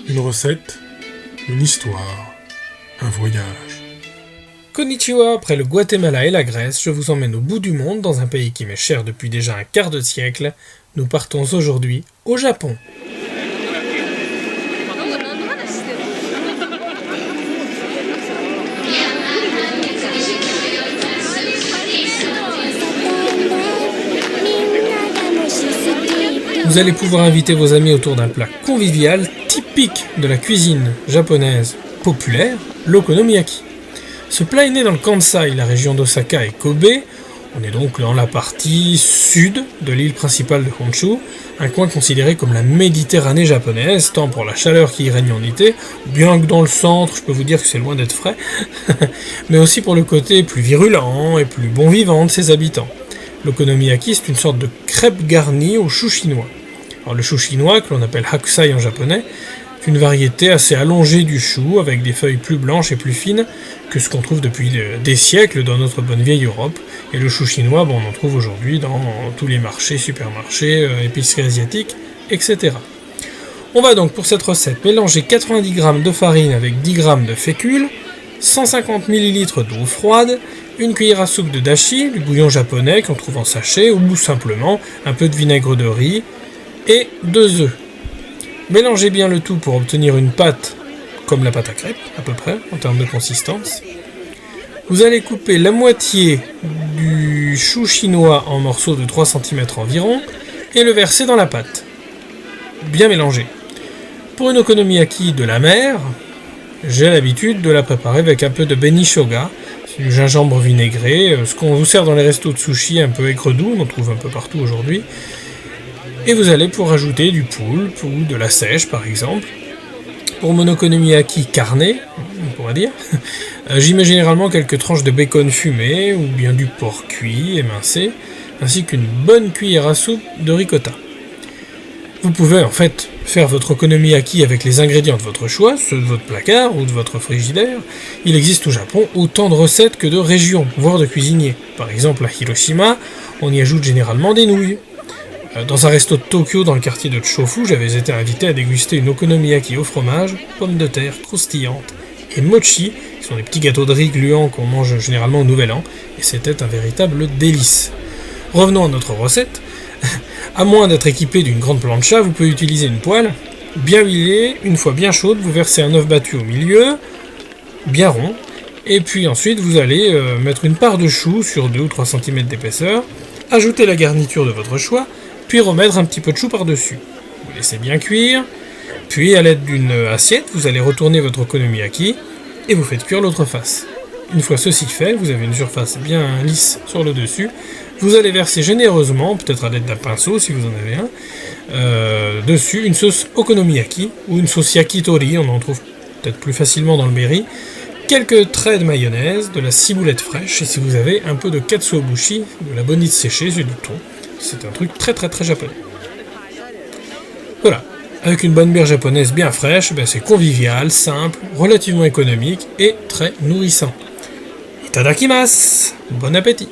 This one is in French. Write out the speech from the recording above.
Une recette, une histoire, un voyage. Konnichiwa, après le Guatemala et la Grèce, je vous emmène au bout du monde, dans un pays qui m'est cher depuis déjà un quart de siècle. Nous partons aujourd'hui au Japon. Vous allez pouvoir inviter vos amis autour d'un plat convivial typique de la cuisine japonaise populaire, l'okonomiyaki. Ce plat est né dans le Kansai, la région d'Osaka et Kobe. On est donc dans la partie sud de l'île principale de Honshu, un coin considéré comme la Méditerranée japonaise, tant pour la chaleur qui y règne en été, bien que dans le centre, je peux vous dire que c'est loin d'être frais, mais aussi pour le côté plus virulent et plus bon vivant de ses habitants. L'okonomiyaki, c'est une sorte de crêpe garnie au chou chinois. Alors, le chou chinois, que l'on appelle hakusai en japonais, est une variété assez allongée du chou, avec des feuilles plus blanches et plus fines que ce qu'on trouve depuis des siècles dans notre bonne vieille Europe. Et le chou chinois, on en trouve aujourd'hui dans tous les marchés, supermarchés, épiceries asiatiques, etc. On va donc pour cette recette mélanger 90 g de farine avec 10 g de fécule, 150 ml d'eau froide, une cuillère à soupe de dashi, du bouillon japonais qu'on trouve en sachet, ou simplement un peu de vinaigre de riz, et 2 œufs. Mélangez bien le tout pour obtenir une pâte comme la pâte à crêpes, à peu près, en termes de consistance. Vous allez couper la moitié du chou chinois en morceaux de 3 cm environ, et le verser dans la pâte. Bien mélanger. Pour une okonomiyaki de la mer, j'ai l'habitude de la préparer avec un peu de benishoga, c'est du gingembre vinaigré, ce qu'on vous sert dans les restos de sushi un peu aigre-doux, on en trouve un peu partout aujourd'hui. Et vous allez pour rajouter du poulpe ou de la sèche par exemple. Pour mon okonomiyaki carné, on pourrait dire, j'y mets généralement quelques tranches de bacon fumé ou bien du porc cuit émincé, ainsi qu'une bonne cuillère à soupe de ricotta. Vous pouvez en fait faire votre okonomiyaki avec les ingrédients de votre choix, ceux de votre placard ou de votre frigidaire. Il existe au Japon autant de recettes que de régions, voire de cuisiniers. Par exemple à Hiroshima, on y ajoute généralement des nouilles. Dans un resto de Tokyo, dans le quartier de Chofu, j'avais été invité à déguster une okonomiyaki au fromage, pommes de terre croustillantes et mochi, qui sont des petits gâteaux de riz gluants qu'on mange généralement au Nouvel An, et c'était un véritable délice. Revenons à notre recette. À moins d'être équipé d'une grande plancha, vous pouvez utiliser une poêle, bien huilée, une fois bien chaude, vous versez un œuf battu au milieu, bien rond, et puis ensuite vous allez mettre une part de chou sur 2 ou 3 cm d'épaisseur, ajouter la garniture de votre choix, puis remettre un petit peu de chou par-dessus. Vous laissez bien cuire, puis à l'aide d'une assiette, vous allez retourner votre okonomiyaki et vous faites cuire l'autre face. Une fois ceci fait, vous avez une surface bien lisse sur le dessus, vous allez verser généreusement, peut-être à l'aide d'un pinceau si vous en avez un, dessus une sauce okonomiyaki ou une sauce yakitori, on en trouve peut-être plus facilement dans le Berry, quelques traits de mayonnaise, de la ciboulette fraîche et si vous avez un peu de katsuobushi, de la bonite séchée, c'est du thon. C'est un truc très très très japonais. Voilà, avec une bonne bière japonaise bien fraîche, c'est convivial, simple, relativement économique et très nourrissant. Itadakimasu! Bon appétit!